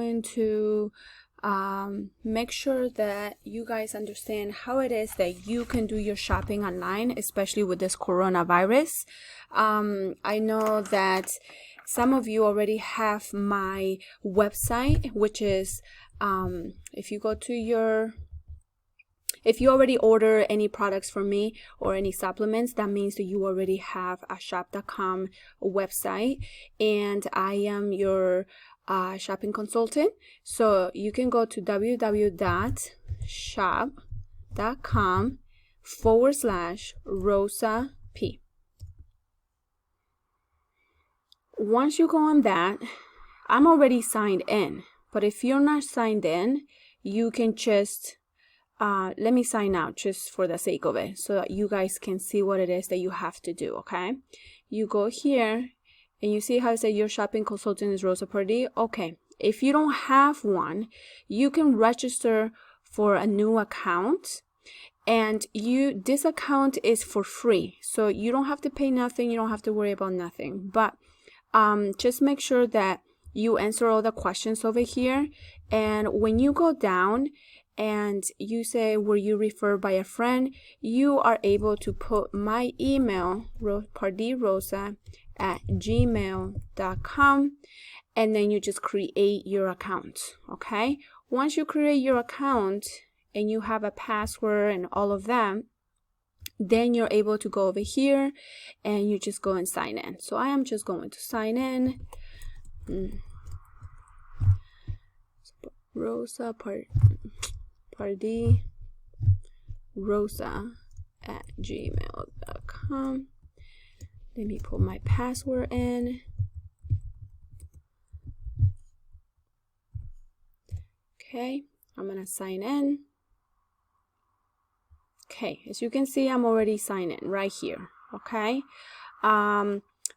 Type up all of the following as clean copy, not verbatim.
going to make sure that you guys understand how it is that you can do your shopping online, especially with this coronavirus. I know that some of you already have my website, which is if you already order any products from me or any supplements, that means that you already have a Shop.com website, and I am your shopping consultant. So you can go to www.shop.com/Rosa P. Once you go on that, I'm already signed in, but if you're not signed in, you can just let me sign out just for the sake of it so that you guys can see what it is that you have to do, okay? You go here and you see how it says your shopping consultant is Rosa Pardee. Okay, if you don't have one, you can register for a new account, and this account is for free, so you don't have to pay nothing, you don't have to worry about nothing, but just make sure that you answer all the questions over here. And when you go down and you say, were you referred by a friend, you are able to put my email, pardeerosa@gmail.com, and then you just create your account, okay? Once you create your account and you have a password and all of that, then you're able to go over here and you just go and sign in. So I am just going to sign in. Rosa Pardee Rosa@gmail.com. Let me put my password in. Okay, I'm gonna sign in. Okay, as you can see, I'm already signed in right here. Okay,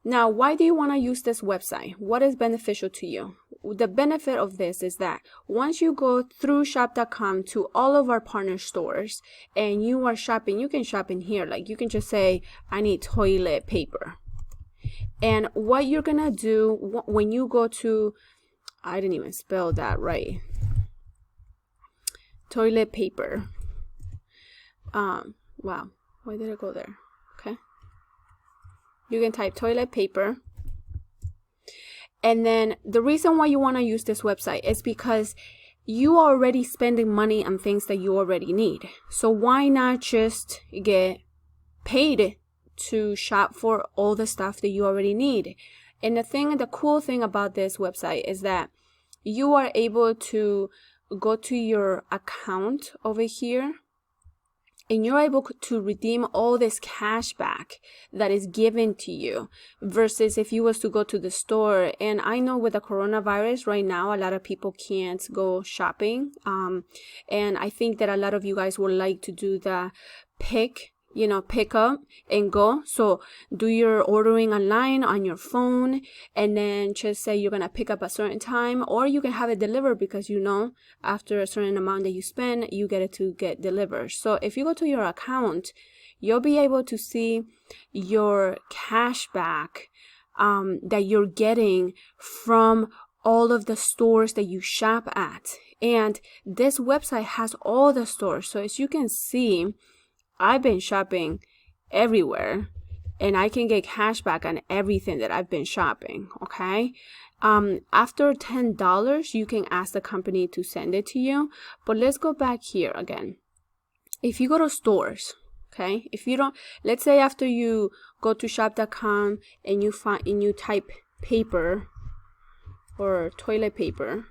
now why do you want to use this website? What is beneficial to you? The benefit of this is that once you go through shop.com to all of our partner stores and you are shopping, you can shop in here. Like you can just say, I need toilet paper. And what you're gonna do when you go to, I didn't even spell that right, toilet paper. Wow, why did I go there? Okay, you can type toilet paper. And then the reason why you want to use this website is because you are already spending money on things that you already need. So why not just get paid to shop for all the stuff that you already need? And the cool thing about this website is that you are able to go to your account over here, and you're able to redeem all this cash back that is given to you versus if you was to go to the store. And I know with the coronavirus right now, a lot of people can't go shopping. And I think that a lot of you guys would like to do the pick up and go. So do your ordering online on your phone and then just say you're gonna pick up a certain time, or you can have it delivered because after a certain amount that you spend, you get it to get delivered. So if you go to your account, you'll be able to see your cash back that you're getting from all of the stores that you shop at. And this website has all the stores. So as you can see, I've been shopping everywhere and I can get cash back on everything that I've been shopping, okay? After $10, you can ask the company to send it to you. But let's go back here again. If you go to stores, okay? Let's say after you go to shop.com and you type paper or toilet paper,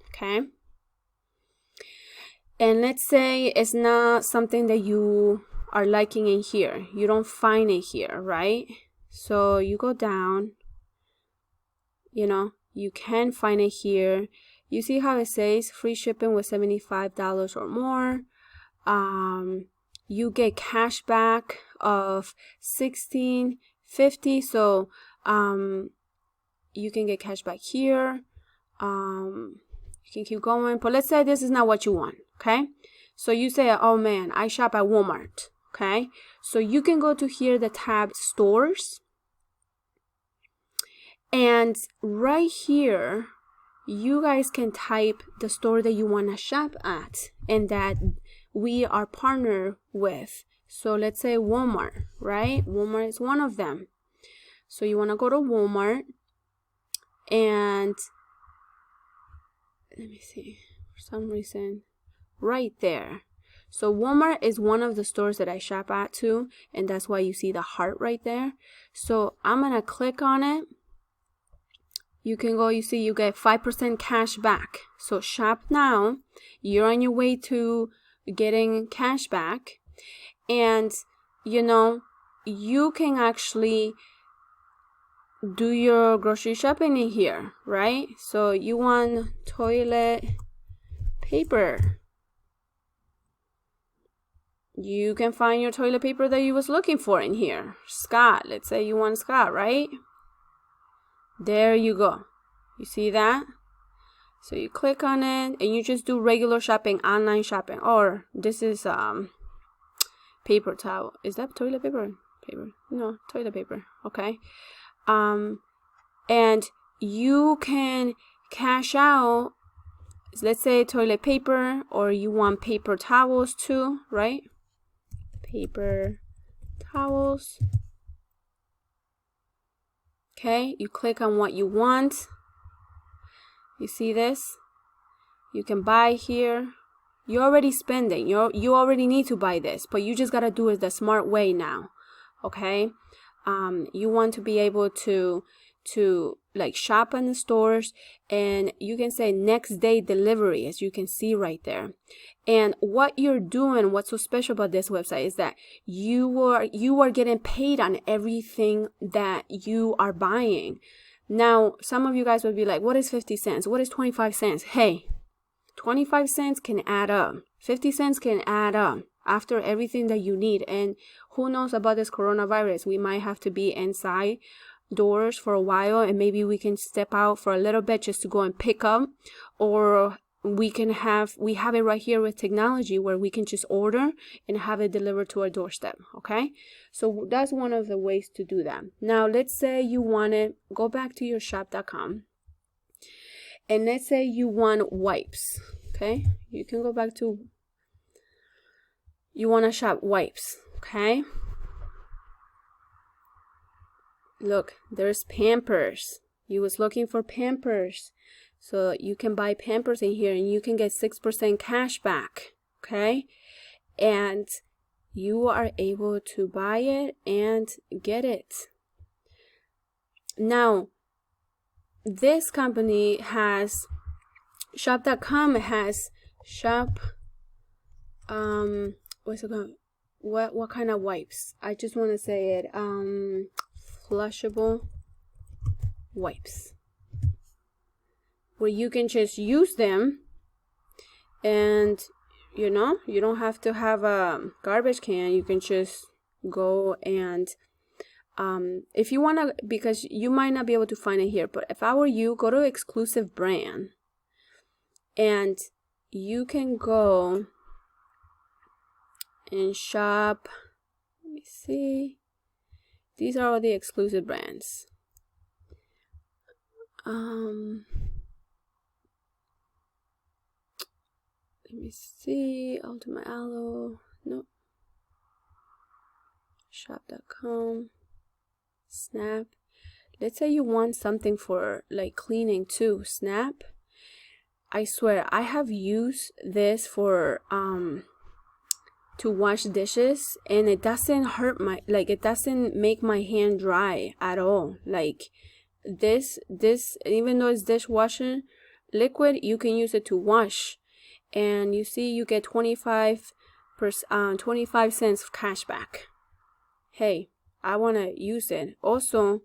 okay? And let's say it's not something that you are liking in here. You don't find it here, right? So you go down, you can find it here. You see how it says free shipping with $75 or more. You get cash back of $16.50. So you can get cash back here. You can keep going, but let's say this is not what you want, okay? So you say, oh man, I shop at Walmart, okay? So you can go to here, the tab stores, And right here, you guys can type the store that you want to shop at and that we are partnered with. So let's say Walmart, right? Walmart is one of them. So you want to go to Walmart and let me see, for some reason, right there. So Walmart is one of the stores that I shop at too, and that's why you see the heart right there. So I'm gonna click on it. You can go, you see you get 5% cash back. So shop now. You're on your way to getting cash back. And you know, you can actually do your grocery shopping in here, right? So you want toilet paper. You can find your toilet paper that you was looking for in here. Scott, let's say you want Scott, right? There you go. You see that? So you click on it and you just do regular shopping, online shopping. Or this is paper towel. Is that toilet paper? Paper. No, toilet paper. Okay. And you can cash out, let's say toilet paper, or you want paper towels too, right? Paper towels. Okay, you click on what you want. You see this? You can buy here. You're already spending. You already need to buy this, but you just gotta do it the smart way now. Okay? You want to be able to like shop in the stores, and you can say next day delivery, as you can see right there. And what you're doing, what's so special about this website is that you are getting paid on everything that you are buying. Now, some of you guys would be like, what is 50 cents? What is 25 cents? Hey, 25 cents can add up. 50 cents can add up after everything that you need. And who knows about this coronavirus? We might have to be inside doors for a while, and maybe we can step out for a little bit just to go and pick up, or we have it right here with technology where we can just order and have it delivered to our doorstep. Okay, so that's one of the ways to do that. Now let's say you want to go back to your shop.com, and let's say you want wipes. Okay, you can go back to, you want to shop wipes. Okay, look, there's Pampers. You was looking for Pampers. So you can buy Pampers in here and you can get 6% cash back. Okay. And you are able to buy it and get it. Now, this company has, Shop.com has what's it called? What kind of wipes? I just want to say it. Flushable wipes, where you can just use them, and you know, you don't have to have a garbage can. You can just go and if you want to, because you might not be able to find it here, but if I were you, go to exclusive brand and you can go and shop. Let me see. These are all the exclusive brands. Let me see. Ultimate Aloe. Nope. Shop.com. Snap. Let's say you want something for like cleaning too. Snap. I swear I have used this for to wash dishes, and it doesn't hurt my, like, it doesn't make my hand dry at all. Like this even though it's dishwasher liquid, you can use it to wash, and you see you get 25 cents cash back. Hey, I want to use it. Also,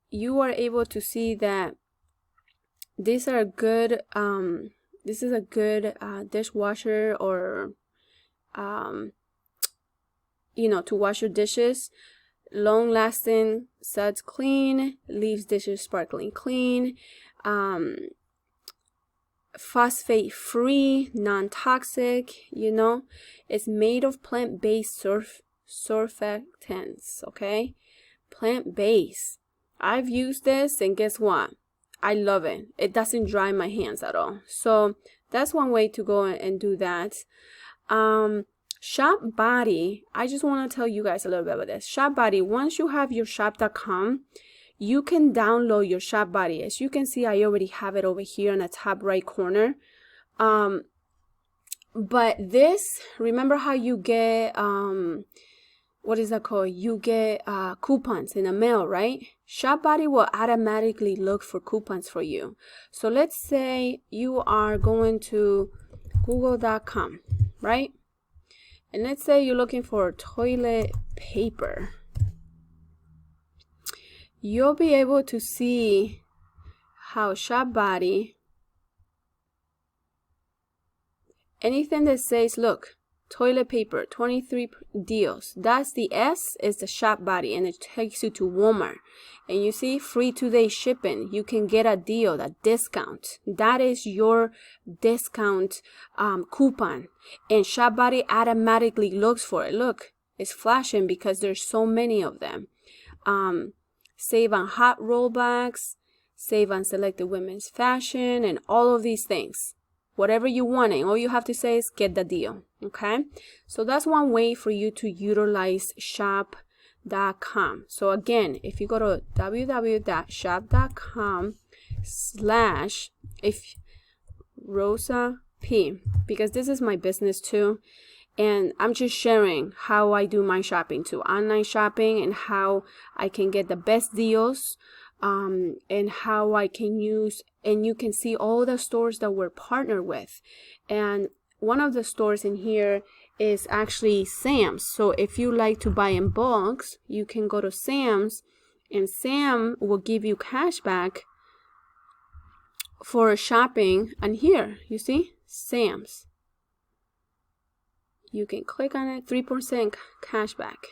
you are able to see that these are good this is a good dishwasher, or you know, to wash your dishes. Long lasting, suds clean, leaves dishes sparkling clean, phosphate free, non-toxic. You know, it's made of plant-based surfactants. Okay, plant-based. I've used this, and guess what? I love it. It doesn't dry my hands at all. So that's one way to go and do that. Shop Body, I just want to tell you guys a little bit about this. Shop Body, once you have your shop.com, you can download your Shop Body. As you can see, I already have it over here in the top right corner. But this, remember how you get, what is that called? You get coupons in the mail, right? Shop Body will automatically look for coupons for you. So let's say you are going to google.com, right? And let's say you're looking for toilet paper. You'll be able to see how Shop Body, anything that says, look, toilet paper, 23 deals. That's the S is the Shop Body, and it takes you to Walmart. And you see, free 2-day shipping. You can get a deal, a discount. That is your discount coupon. And Shop Body automatically looks for it. Look, it's flashing because there's so many of them. Save on hot rollbacks, save on selected women's fashion, and all of these things. Whatever you want, and all you have to say is get the deal. Okay, so that's one way for you to utilize shop.com. So again, if you go to www.shop.com/Rosa P, because this is my business too, and I'm just sharing how I do my shopping too, online shopping, and how I can get the best deals, and how I can use, and you can see all the stores that we're partnered with. And one of the stores in here is actually Sam's. So if you like to buy in bulks, you can go to Sam's, and Sam will give you cash back for shopping. And here, you see, Sam's. You can click on it, 3% cash back.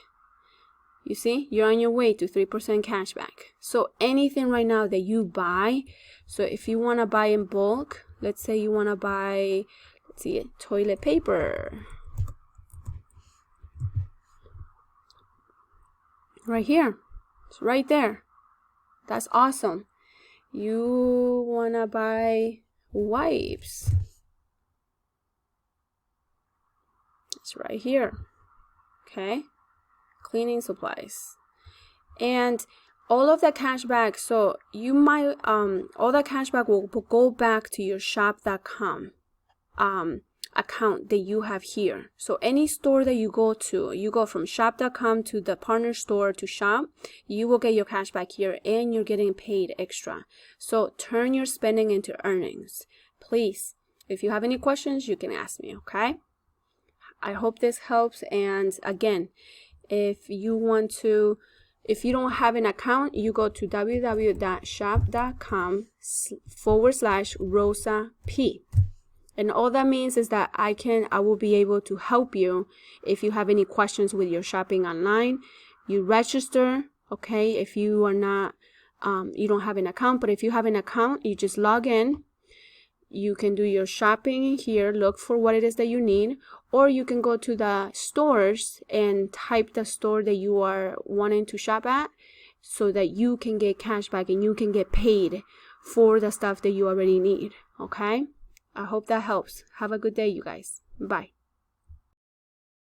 You see, you're on your way to 3% cash back. So anything right now that you buy, so if you want to buy in bulk, let's say you want to buy, let's see, toilet paper. Right here. It's right there. That's awesome. You want to buy wipes. It's right here. Okay. Cleaning supplies. And all of the cash back, so you might, all the cash back will go back to your shop.com account that you have here. So any store that you go to, you go from shop.com to the partner store to shop, you will get your cash back here, and you're getting paid extra. So turn your spending into earnings. Please, if you have any questions, you can ask me, okay? I hope this helps. And again, if you don't have an account, you go to www.shop.com/Rosa P. And all that means is that I will be able to help you if you have any questions with your shopping online. You register, okay? If you are not, you don't have an account, but if you have an account, you just log in. You can do your shopping here, look for what it is that you need, or you can go to the stores and type the store that you are wanting to shop at, so that you can get cash back and you can get paid for the stuff that you already need, okay? I hope that helps. Have a good day, you guys. Bye.